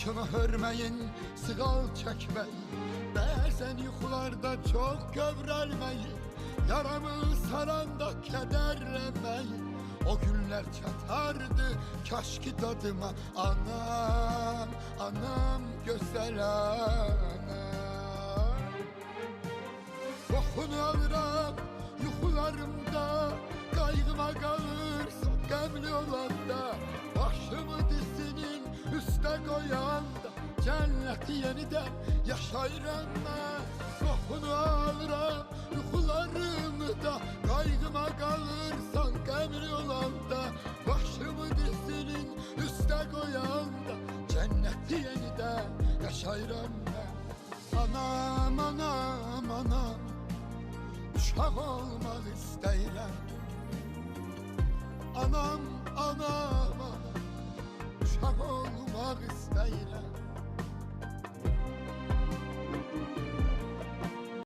Başımı hörmeyin, sığal çekmeyin. Bəzən yuxularda çox kövrəlməyin. Yaramı saranda kədərləməyin. O günlər çatardı kaş ki dadıma. Anam, anam, gözəl anam. Qoxunu alıram yuxularımda, qayğıma qalırsan qəmli olanda. Başımı dizinin üstə qoyanda, cənnəti yenidən yaşayıram mən. Qoxunu alıram yuxularımda, qayğıma qalırsan qəmli olanda. Başımı dizinin üstə qoyanda, cənnəti yenidən yaşayıram mən. Anam, anam, anam, uşaq olmaq istəyirəm. Anam, anam, anam, uşaq